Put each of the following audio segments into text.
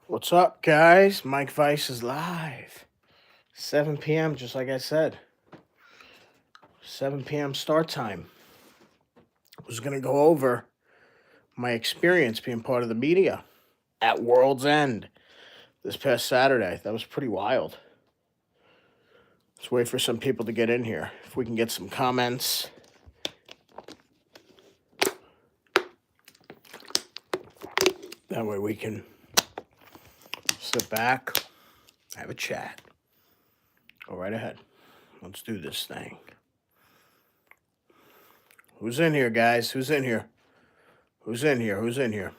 What's up, guys? Mike Vice is live. 7 p.m., just like I said. 7 p.m. start time. I was going to go over my experience being part of the media at World's End this past Saturday. That was pretty wild. Let's wait for some people to get in here. If we can get some comments. That way we can sit back, have a chat. Go right ahead. Let's do this thing. Who's in here, guys? Who's in here? Who's in here? Who's in here?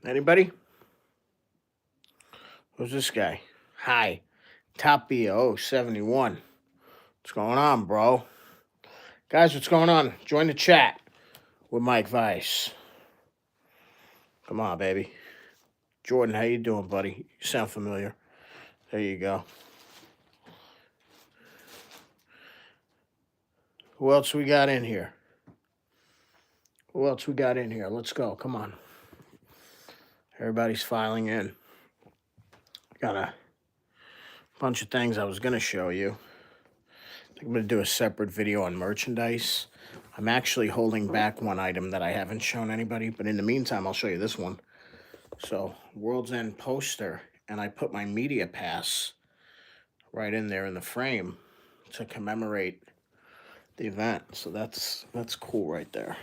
Anybody? Who's this guy? Hi. Tapio 71. What's going on, bro? Guys, what's going on? Join the chat with Mike Vice. Come on, baby. Jordan, how you doing, buddy? You sound familiar. There you go. Who else we got in here? Who else we got in here? Let's go. Come on. Everybody's filing in. Got a bunch of things I was going to show you. I'm going to do a separate video on merchandise. I'm actually holding back one item that I haven't shown anybody, but in the meantime, I'll show you this one. So, World's End poster, and I put my media pass right in there in the frame to commemorate the event. So that's cool right there.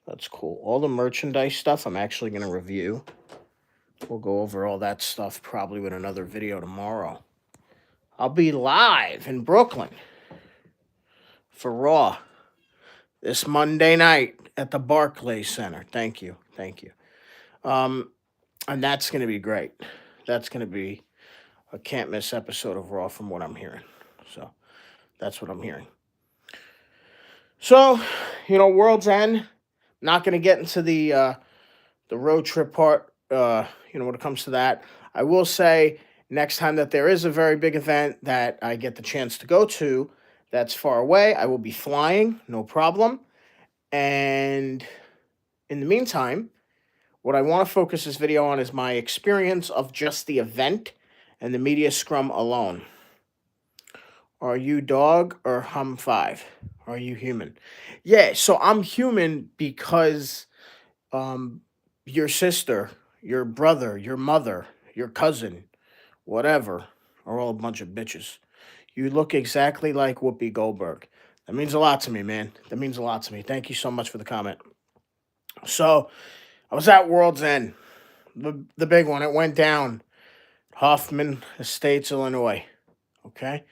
That's cool. All the merchandise stuff I'm actually going to review. We'll go over all that stuff probably with another video tomorrow. I'll be live in Brooklyn for Raw this Monday night at the Barclays Center. Thank you. And that's going to be great. That's going to be a can't miss episode of Raw from what I'm hearing. So that's what I'm hearing. So, World's End. Not going to get into the road trip part. When it comes to that, I will say next time that there is a very big event that I get the chance to go to that's far away, I will be flying, no problem. And in the meantime, what I want to focus this video on is my experience of just the event and the media scrum alone. Are you dog or hum 5? Are you human? Yeah, so I'm human because your sister, your brother, your mother, your cousin, whatever, are all a bunch of bitches. You look exactly like Whoopi Goldberg. That means a lot to me, man. That means a lot to me. Thank you so much for the comment. So, I was at World's End, the big one. It went down. Hoffman Estates, Illinois. Okay?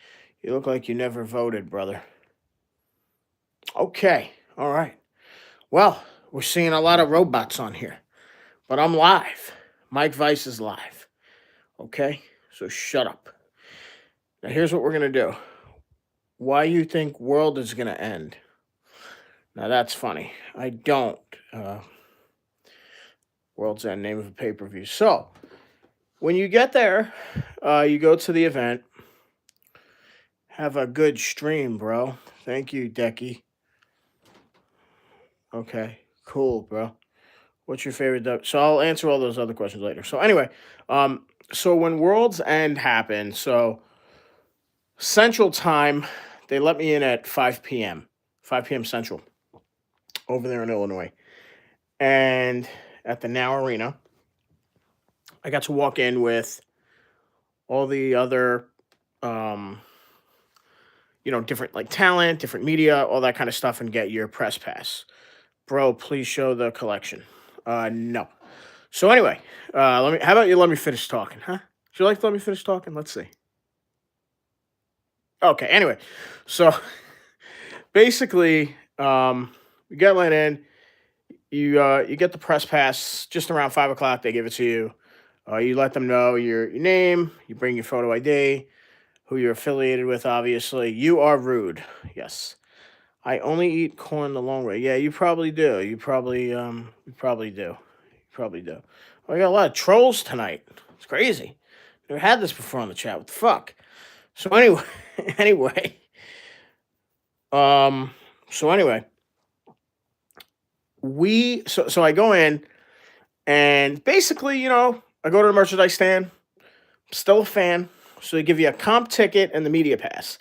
You look like you never voted, brother. Okay. All right. Well, we're seeing a lot of robots on here. But I'm live. Mike Vice is live. Okay? So shut up. Now here's what we're going to do. Why you think world is going to end? Now that's funny. I don't. World's End, name of a pay-per-view. So, when you get there, you go to the event. Have a good stream, bro. Thank you, Decky. Okay, cool, bro. What's your favorite? So I'll answer all those other questions later. So anyway, so when World's End happened, so Central Time, they let me in at 5 p.m. 5 p.m. Central, over there in Illinois, and at the Now Arena, I got to walk in with all the other, different like talent, different media, all that kind of stuff, and get your press pass. Bro, please show the collection. No. So anyway, how about you let me finish talking, huh? Would you like to let me finish talking? Let's see. Okay, anyway. So basically, you get let in, you get the press pass just around 5 o'clock, they give it to you. You let them know your name, you bring your photo ID, who you're affiliated with, obviously. You are rude. Yes. I only eat corn the long way. Yeah, you probably do. You probably do. Oh, I got a lot of trolls tonight. It's crazy. Never had this before on the chat. What the fuck? So anyway, anyway, um, so anyway, so I go in and basically, I go to the merchandise stand. Still a fan. So they give you a comp ticket and the media pass.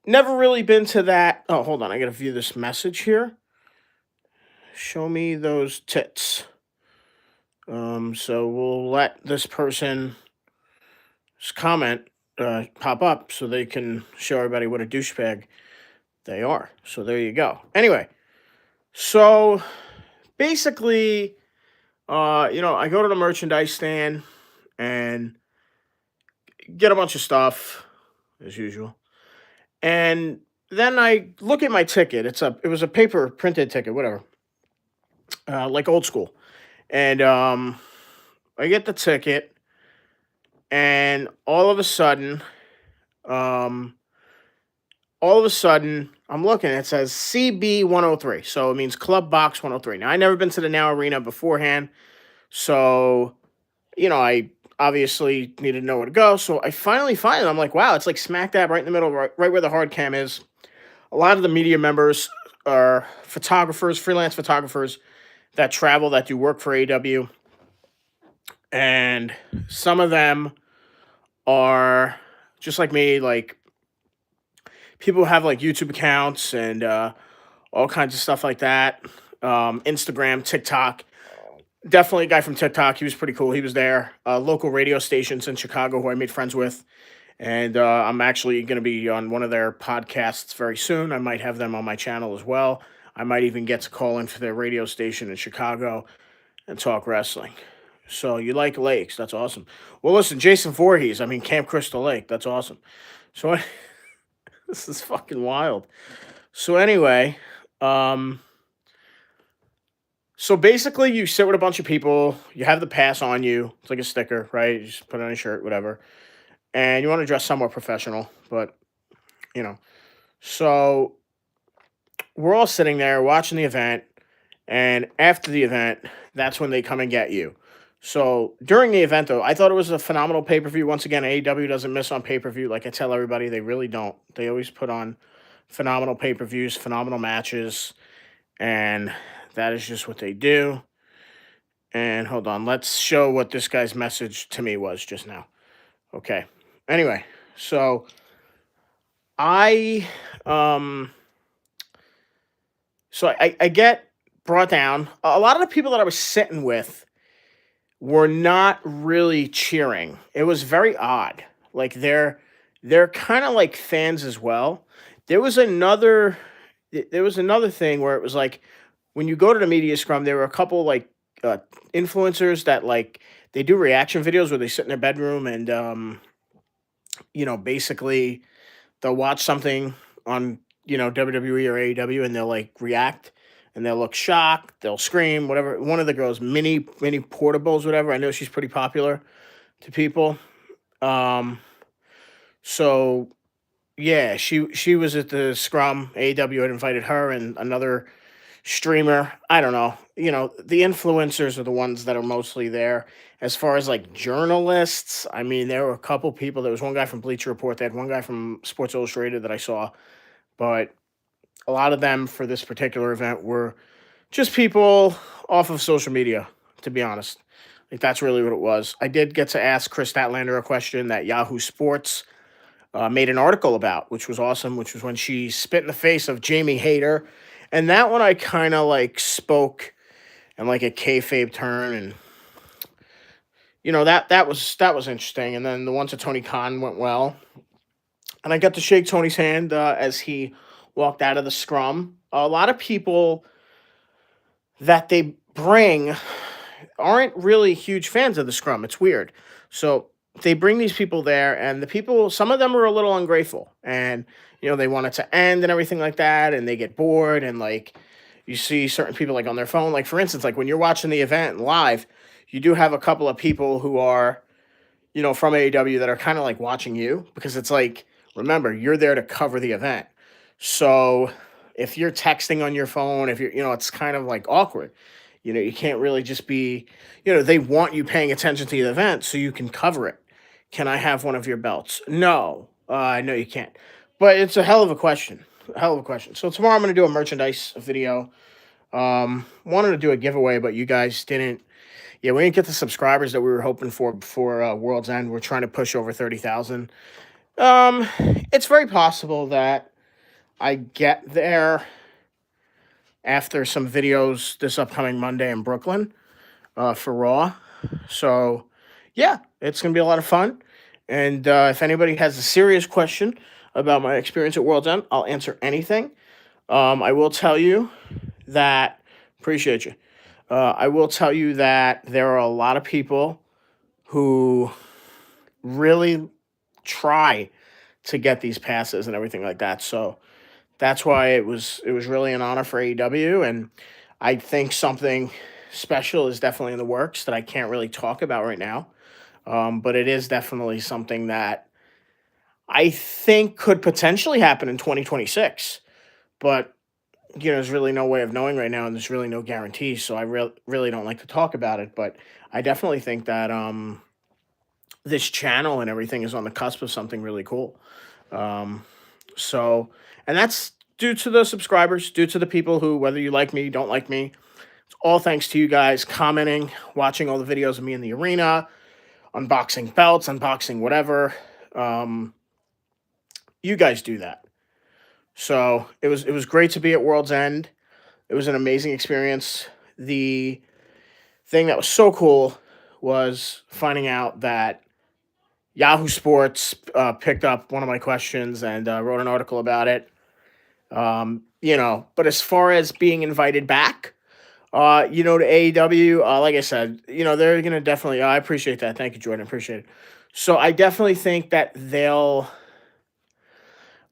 Never really been to that. Oh, hold on. I got to view this message here. Show me those tits. So we'll let this person's comment pop up so they can show everybody what a douchebag they are. So there you go. Anyway, so basically, I go to the merchandise stand and get a bunch of stuff as usual. And then I look at my ticket. It was a paper printed ticket, whatever, like old school. And I get the ticket, and um, all of a sudden, I'm looking. It says CB 103, so it means Club Box 103. Now I never been to the Now Arena beforehand, so I obviously needed to know where to go. So I finally find it. I'm like, wow, it's like smack dab right in the middle, right where the hard cam is. A lot of the media members are photographers, freelance photographers that travel, that do work for AW. And some of them are just like me, like people who have like YouTube accounts and all kinds of stuff like that. Instagram, TikTok. Definitely a guy from TikTok. He was pretty cool. He was there. Local radio stations in Chicago who I made friends with. And I'm actually going to be on one of their podcasts very soon. I might have them on my channel as well. I might even get to call in for their radio station in Chicago and talk wrestling. So you like lakes. That's awesome. Well, listen, Jason Voorhees. I mean, Camp Crystal Lake. That's awesome. So this is fucking wild. So anyway, so basically you sit with a bunch of people. You have the pass on you. It's like a sticker, right? You just put it on a shirt, whatever. And you want to dress somewhat professional, but you know. So we're all sitting there watching the event, and after the event, that's when they come and get you. So during the event, though, I thought it was a phenomenal pay per view. Once again, AEW doesn't miss on pay per view. Like I tell everybody, they really don't. They always put on phenomenal pay per views, phenomenal matches, and that is just what they do. And hold on, let's show what this guy's message to me was just now. Okay. Anyway, so I I get brought down. A lot of the people that I was sitting with were not really cheering. It was very odd. Like they're kind of like fans as well. There was another there was another thing where it was like when you go to the media scrum, there were a couple like influencers that like they do reaction videos where they sit in their bedroom and basically they'll watch something on WWE or AEW and they'll like react and they'll look shocked, they'll scream, whatever. One of the girls, mini portables, whatever. I know she's pretty popular to people. So yeah, she was at the scrum. AEW had invited her and another streamer. I don't know. The influencers are the ones that are mostly there. As far as like journalists, I mean, there were a couple people. There was one guy from Bleacher Report. They had one guy from Sports Illustrated that I saw, but a lot of them for this particular event were just people off of social media, to be honest. Like that's really what it was. I did get to ask Chris Statlander a question that Yahoo Sports made an article about, which was awesome, which was when she spit in the face of Jamie Hayter. And that one I kind of like spoke in like a kayfabe turn, and that was interesting. And then the one to Tony Khan went well, and I got to shake Tony's hand as he walked out of the scrum. A lot of people that they bring aren't really huge fans of the scrum. It's weird. So they bring these people there, and the people, some of them are a little ungrateful, and they want it to end and everything like that, and they get bored, and like you see certain people like on their phone. Like for instance, like when you're watching the event live, you do have a couple of people who are, from AEW that are kind of like watching you because it's like, remember, you're there to cover the event. So if you're texting on your phone, if you're, it's kind of like awkward. You can't really just be, they want you paying attention to the event so you can cover it. Can I have one of your belts? No, no, you can't. But it's a hell of a question. A hell of a question. So tomorrow I'm going to do a merchandise video. Wanted to do a giveaway, but you guys didn't. Yeah, we didn't get the subscribers that we were hoping for before World's End. We're trying to push over 30,000. It's very possible that I get there after some videos this upcoming Monday in Brooklyn for Raw. So, yeah, it's going to be a lot of fun. And if anybody has a serious question about my experience at World's End, I'll answer anything. I will tell you that, appreciate you. I will tell you that there are a lot of people who really try to get these passes and everything like that. So that's why it was really an honor for AEW, and I think something special is definitely in the works that I can't really talk about right now. But it is definitely something that I think could potentially happen in 2026. But there's really no way of knowing right now, and there's really no guarantees. So I really don't like to talk about it. But I definitely think that this channel and everything is on the cusp of something really cool. Um, so, and that's due to the subscribers, due to the people who, whether you like me, don't like me, it's all thanks to you guys commenting, watching all the videos of me in the arena, unboxing belts, unboxing whatever. Um, you guys do that. So it was great to be at World's End. It was an amazing experience. The thing that was so cool was finding out that Yahoo Sports picked up one of my questions and wrote an article about it. But as far as being invited back, to AEW, like I said, they're gonna definitely. I appreciate that. Thank you, Jordan. Appreciate it. So I definitely think that they'll.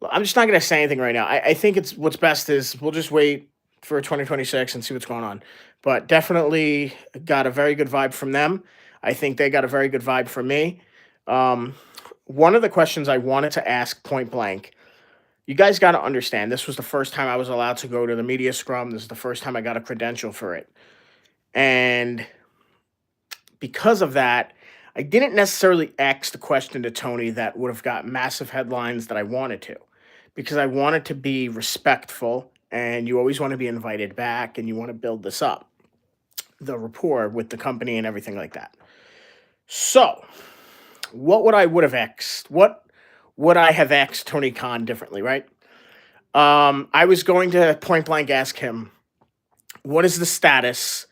I'm just not gonna say anything right now. I think it's what's best is we'll just wait for 2026 and see what's going on. But definitely got a very good vibe from them. I think they got a very good vibe from me. Um, One of the questions I wanted to ask point blank, you guys got to understand, this was the first time I was allowed to go to the media scrum. This is the first time I got a credential for it. And because of that, I didn't necessarily ask the question to Tony that would have got massive headlines that I wanted to, because I wanted to be respectful, and you always want to be invited back and you want to build this up, the rapport with the company and everything like that. So, what would have asked? What would I have asked Tony Khan differently, right? I was going to point blank ask him, what is the status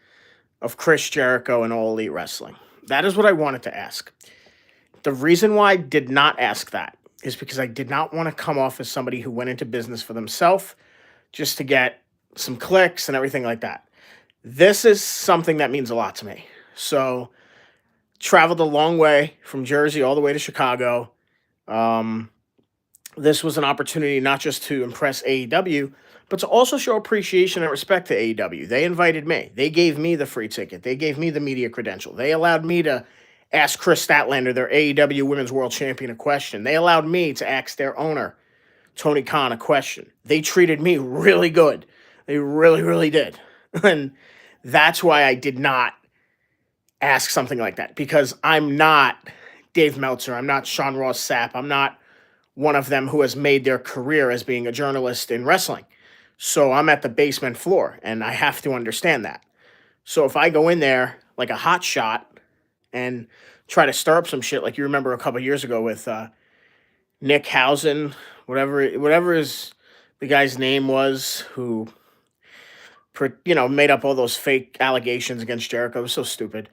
of Chris Jericho and All Elite Wrestling? That is what I wanted to ask. The reason why I did not ask that is because I did not want to come off as somebody who went into business for themselves just to get some clicks and everything like that. This is something that means a lot to me. So, traveled a long way from Jersey all the way to Chicago. This was an opportunity not just to impress AEW, but to also show appreciation and respect to AEW. They invited me. They gave me the free ticket. They gave me the media credential. They allowed me to ask Chris Statlander, their AEW Women's World Champion, a question. They allowed me to ask their owner, Tony Khan, a question. They treated me really good. They really, really did. And that's why I did not ask something like that, because I'm not Dave Meltzer. I'm not Sean Ross Sapp. I'm not one of them who has made their career as being a journalist in wrestling. So I'm at the basement floor, and I have to understand that. So if I go in there like a hot shot and try to stir up some shit, like you remember a couple years ago with Nick Housen, whatever the guy's name was, who made up all those fake allegations against Jericho. It was so stupid.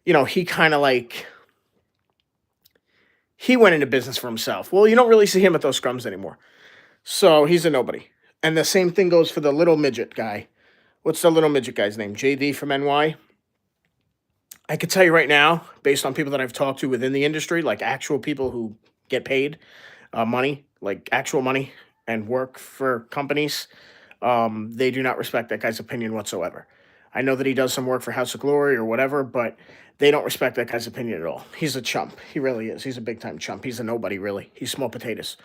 He kind of he went into business for himself. Well, you don't really see him at those scrums anymore. So he's a nobody. And the same thing goes for the little midget guy. What's the little midget guy's name? JD from NY? I could tell you right now, based on people that I've talked to within the industry, like actual people who get paid money, like actual money, and work for companies, they do not respect that guy's opinion whatsoever. I know that he does some work for House of Glory or whatever, but they don't respect that guy's opinion at all. He's a chump. He really is. He's a big-time chump. He's a nobody, really. He's small potatoes.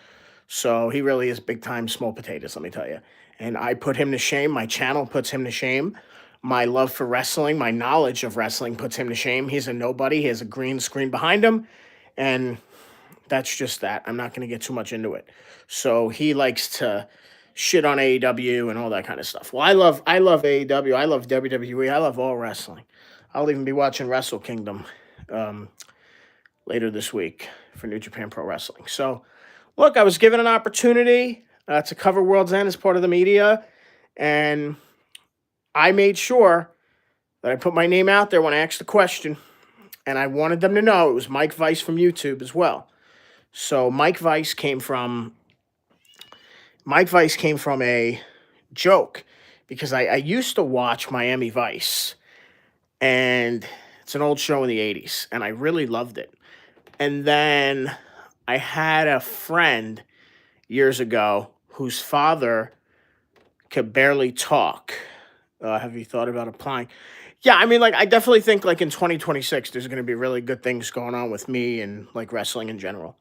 So he really is big-time small potatoes, let me tell you. And I put him to shame. My channel puts him to shame. My love for wrestling, my knowledge of wrestling puts him to shame. He's a nobody. He has a green screen behind him. and that's just that. I'm not going to get too much into it. So he likes to shit on AEW and all that kind of stuff. Well, I love AEW. I love WWE. I love all wrestling. I'll even be watching Wrestle Kingdom um, later this week for New Japan Pro Wrestling. So, look, I was given an opportunity to cover World's End as part of the media, and I made sure that I put my name out there when I asked the question, and I wanted them to know it was Mike Weiss from YouTube as well. So Mike Weiss came from a joke because I used to watch Miami Vice, and it's an old show in the 80s, and I really loved it. And then I had a friend years ago whose father could barely talk. Have you thought about applying? Yeah, I mean, like, I definitely think, like, in 2026, there's going to be really good things going on with me and, like, wrestling in general.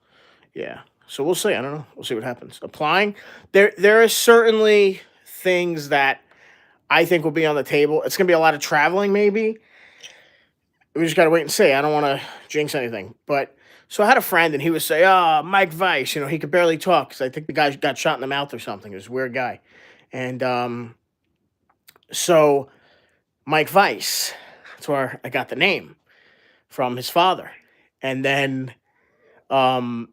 Yeah. So we'll see. I don't know. We'll see what happens. Applying. There are certainly things that I think will be on the table. It's gonna be a lot of traveling, maybe. We just gotta wait and see. I don't want to jinx anything. But so I had a friend, and he would say, "Oh, Mike Weiss, he could barely talk because I think the guy got shot in the mouth or something. He was a weird guy." And so Mike Weiss, that's where I got the name from his father. And then um,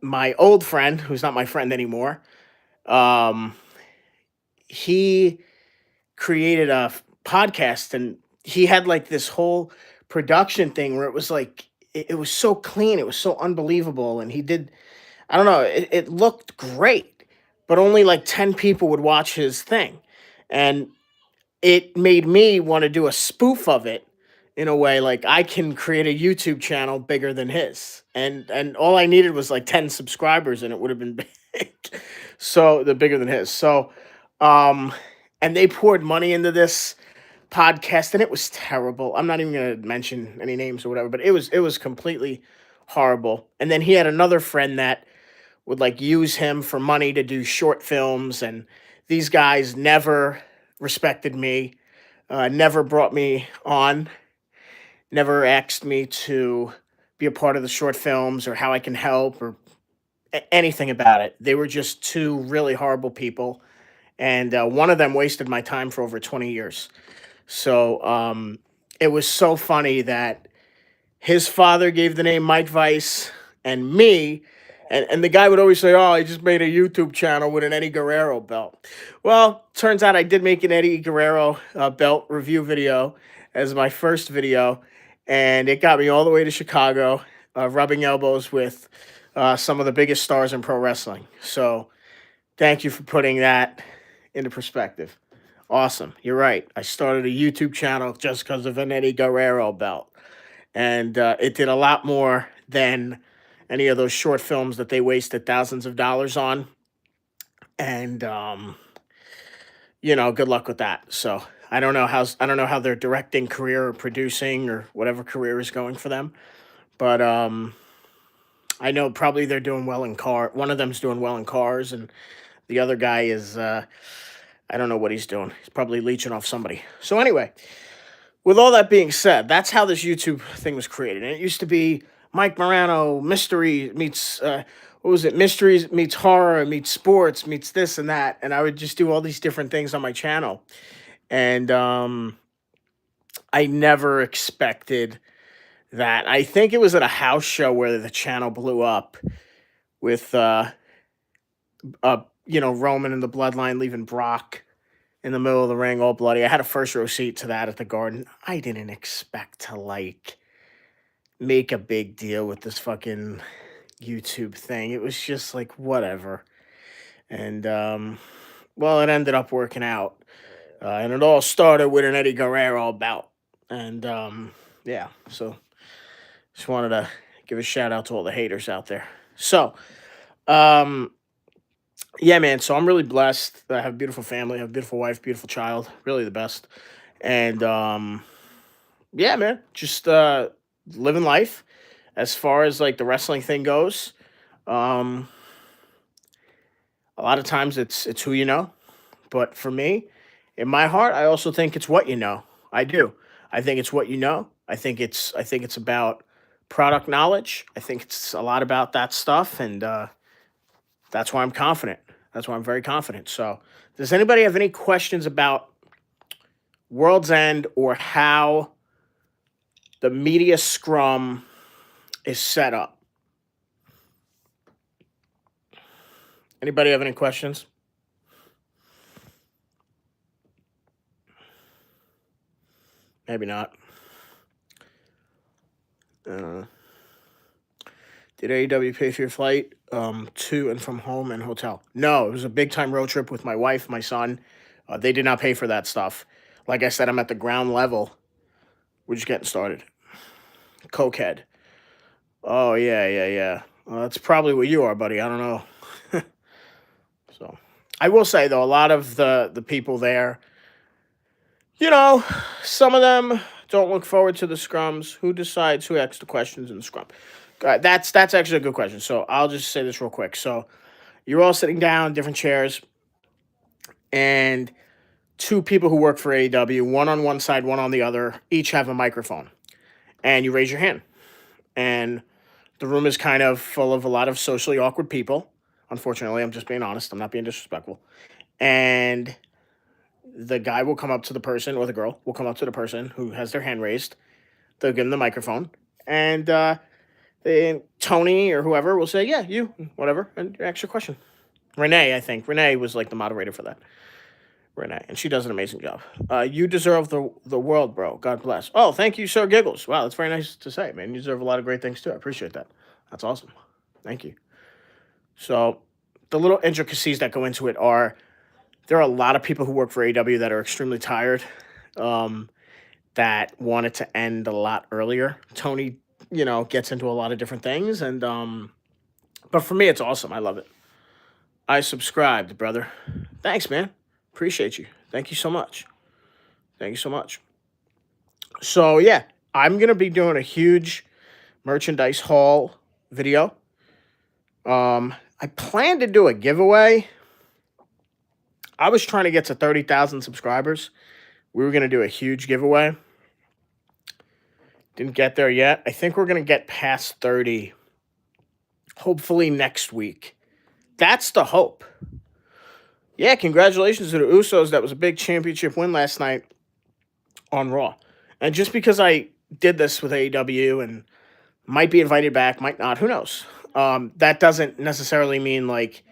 my old friend, who's not my friend anymore, um, he created a podcast, and he had like this whole production thing where it was like it was so clean, it was so unbelievable, and he did, I don't know, it looked great, but only like 10 people would watch his thing, and it made me want to do a spoof of it in a way. Like, I can create a YouTube channel bigger than his, and all I needed was like 10 subscribers, and it would have been big. So the bigger than his. So um and they poured money into this podcast, and it was terrible. I'm not even going to mention any names or whatever, but it was completely horrible. And then he had another friend that would like use him for money to do short films, and these guys never respected me, never brought me on, never asked me to be a part of the short films or how I can help or anything about it. They were just two really horrible people, and one of them wasted my time for over 20 years. So it was so funny that his father gave the name Mike Weiss and me. And the guy would always say, "Oh, I just made a YouTube channel with an Eddie Guerrero belt." Well, turns out I did make an Eddie Guerrero belt review video as my first video. And it got me all the way to Chicago, rubbing elbows with some of the biggest stars in pro wrestling. So thank you for putting that into perspective. Awesome. You're right. I started a YouTube channel just because of an Eddie Guerrero belt. And it did a lot more than any of those short films that they wasted thousands of dollars on. And good luck with that. So I don't know how their directing career or producing or whatever career is going for them. But I know probably they're doing well in car. One of them's doing well in cars, and the other guy is I don't know what he's doing. He's probably leeching off somebody. So anyway, with all that being said, that's how this YouTube thing was created. And it used to be Mike Morano mystery meets what was it? Mysteries meets horror meets sports meets this and that. And I would just do all these different things on my channel. And I never expected that. I think it was at a house show where the channel blew up with Roman and the Bloodline leaving Brock in the middle of the ring, all bloody. I had a first row seat to that at the Garden. I didn't expect to like make a big deal with this fucking YouTube thing. It was just like whatever. And well, it ended up working out. And it all started with an Eddie Guerrero bout. And yeah, so just wanted to give a shout out to all the haters out there. So, um, yeah, man. So I'm really blessed that I have a beautiful family, I have a beautiful wife, beautiful child, really the best. And yeah, man, just living life as far as like the wrestling thing goes. Um, a lot of times it's who you know, but for me, in my heart, I also think it's what you know. I do. I think it's what you know. I think it's about product knowledge. I think it's a lot about that stuff, and that's why I'm confident. That's why I'm very confident. So, does anybody have any questions about World's End or how the media scrum is set up? Anybody have any questions? Maybe not. Did AEW pay for your flight to and from home and hotel? No, it was a big time road trip with my wife, my son. They did not pay for that stuff. Like I said, I'm at the ground level. We're just getting started. Cokehead. Oh, yeah. Well, that's probably what you are, buddy. I don't know. So, I will say, though, a lot of the people there, some of them don't look forward to the scrums. Who decides who asks the questions in the scrum? That's actually a good question. So I'll just say this real quick. So you're all sitting down, different chairs, and two people who work for AEW, one on one side, one on the other, each have a microphone. And you raise your hand. And the room is kind of full of a lot of socially awkward people. Unfortunately, I'm just being honest. I'm not being disrespectful. And the guy will come up to the person, or the girl will come up to the person who has their hand raised. They'll give them the microphone. And Tony or whoever will say, yeah, you, whatever, and ask your question. Renee, I think. Renee was like the moderator for that. Renee, and she does an amazing job. You deserve the world, bro. God bless. Oh, thank you, Sir Giggles. Wow, that's very nice to say, man. You deserve a lot of great things, too. I appreciate that. That's awesome. Thank you. So the little intricacies that go into it are, there are a lot of people who work for AEW that are extremely tired, that want it to end a lot earlier. Tony, gets into a lot of different things, and but for me, it's awesome. I love it. I subscribed, brother. Thanks, man. Appreciate you. Thank you so much. Thank you so much. So yeah, I'm gonna be doing a huge merchandise haul video. I plan to do a giveaway. I was trying to get to 30,000 subscribers. We were gonna do a huge giveaway. Didn't get there yet. I think we're gonna get past 30. Hopefully next week. That's the hope. Yeah, congratulations to the Usos. That was a big championship win last night on Raw. And just because I did this with AEW and might be invited back, might not, who knows? That doesn't necessarily mean like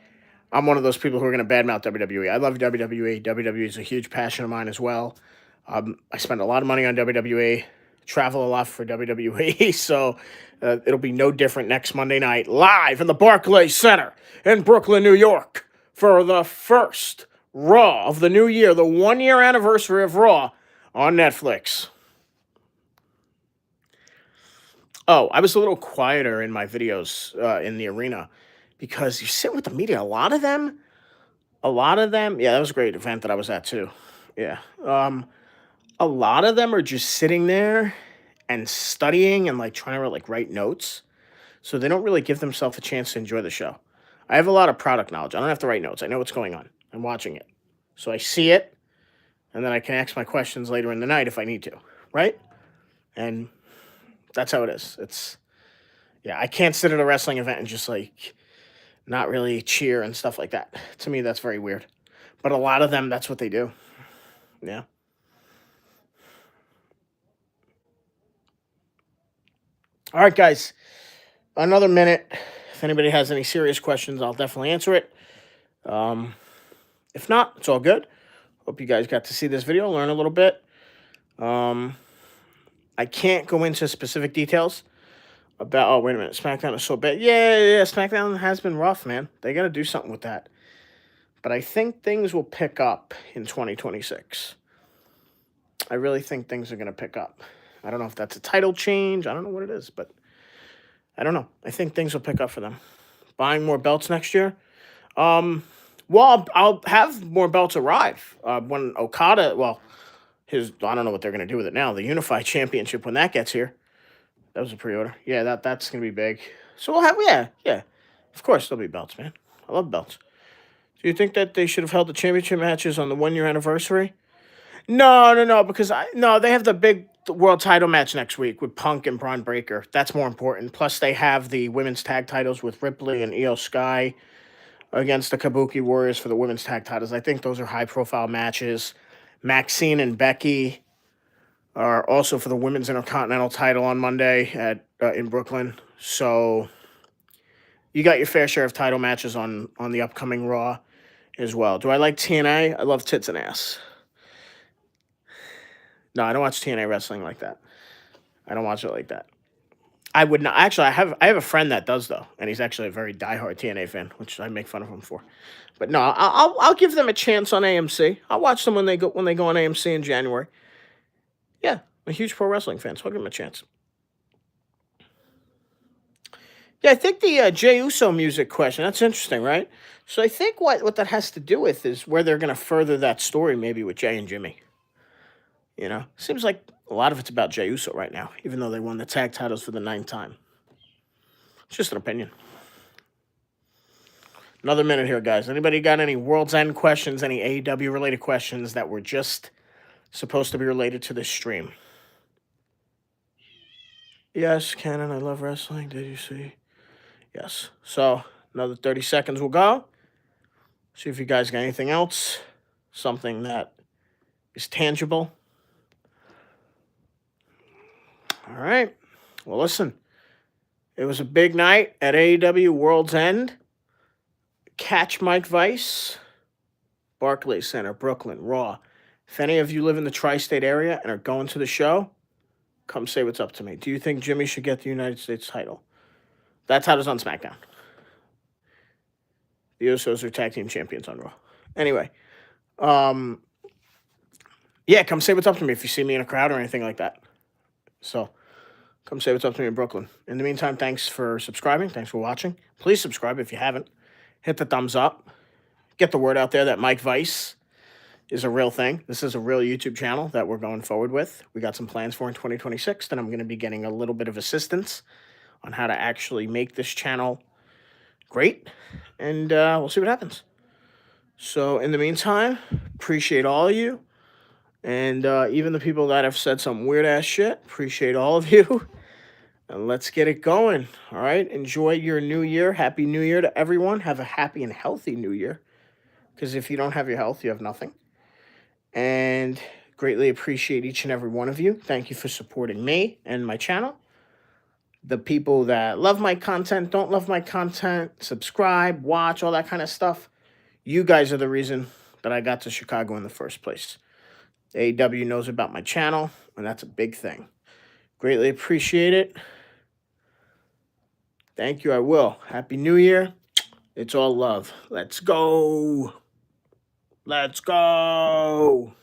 I'm one of those people who are going to badmouth WWE. I love WWE. WWE is a huge passion of mine as well. I spend a lot of money on WWE, travel a lot for WWE, so it'll be no different next Monday night, live in the Barclays Center in Brooklyn, New York, for the first Raw of the new year, the 1-year anniversary of Raw on Netflix. Oh, I was a little quieter in my videos in the arena because you sit with the media. A lot of them, yeah, that was a great event that I was at too. Yeah. A lot of them are just sitting there and studying and like trying to like write notes. So they don't really give themselves a chance to enjoy the show. I have a lot of product knowledge. I don't have to write notes. I know what's going on. I'm watching it. So I see it, and then I can ask my questions later in the night if I need to, right? And that's how it is. I can't sit at a wrestling event and just like not really cheer and stuff like that. To me, that's very weird. But a lot of them, that's what they do. Yeah. All right, guys. Another minute. If anybody has any serious questions, I'll definitely answer it. If not, it's all good. Hope you guys got to see this video, learn a little bit. I can't go into specific details about, oh, wait a minute, SmackDown is so bad. Yeah, SmackDown has been rough, man. They got to do something with that. But I think things will pick up in 2026. I really think things are going to pick up. I don't know if that's a title change. I don't know what it is, but I don't know. I think things will pick up for them. Buying more belts next year. Well, I'll have more belts arrive. When Okada, I don't know what they're going to do with it now. The Unified Championship, when that gets here. That was a pre-order. Yeah, that's going to be big. So we'll have, yeah. Of course there'll be belts, man. I love belts. Do you think that they should have held the championship matches on the 1-year anniversary? No, no, no, because no, they have the big world title match next week with Punk and Braun Breaker. That's more important. Plus, they have the women's tag titles with Ripley and Io Sky against the Kabuki Warriors for the women's tag titles. I think those are high profile matches. Maxine and Becky are also for the women's intercontinental title on Monday at in Brooklyn. So you got your fair share of title matches on the upcoming Raw as well. Do I like TNA? I love tits and ass. No, I don't watch TNA wrestling like that. I don't watch it like that. I would not actually. I have a friend that does though, and he's actually a very diehard TNA fan, which I make fun of him for. But no, I'll give them a chance on AMC. I'll watch them when they go on AMC in January. Yeah, I'm a huge pro wrestling fan, so I'll give them a chance. Yeah, I think the Jey Uso music question, that's interesting, right? So I think what that has to do with is where they're going to further that story, maybe with Jay and Jimmy. Seems like a lot of it's about Jey Uso right now, even though they won the tag titles for the ninth time. It's just an opinion. Another minute here, guys. Anybody got any World's End questions, any AEW related questions that were just supposed to be related to this stream? Yes, Cannon, I love wrestling. Did you see? Yes. So, another 30 seconds will go. See if you guys got anything else. Something that is tangible. All right. Well, listen. It was a big night at AEW World's End. Catch Mike Vice, Barclays Center, Brooklyn, Raw. If any of you live in the tri-state area and are going to the show, come say what's up to me. Do you think Jimmy should get the United States title? That title's on SmackDown. The Usos are tag team champions on Raw. Anyway, yeah, come say what's up to me if you see me in a crowd or anything like that. So, come say what's up to me in Brooklyn. In the meantime, thanks for subscribing. Thanks for watching. Please subscribe if you haven't. Hit the thumbs up. Get the word out there that Mike Vice is a real thing. This is a real YouTube channel that we're going forward with. We got some plans for in 2026 that I'm going to be getting a little bit of assistance on how to actually make this channel great. And we'll see what happens. So in the meantime, appreciate all of you. And even the people that have said some weird ass shit, appreciate all of you. And let's get it going. All right. Enjoy your new year. Happy New Year to everyone. Have a happy and healthy new year. Because if you don't have your health, you have nothing. And greatly appreciate each and every one of you. Thank you for supporting me and my channel. The people that love my content, don't love my content, subscribe, watch, all that kind of stuff. You guys are the reason that I got to Chicago in the first place. AEW knows about my channel, and that's a big thing. Greatly appreciate it. Thank you, I will. Happy New Year. It's all love. Let's go. Let's go.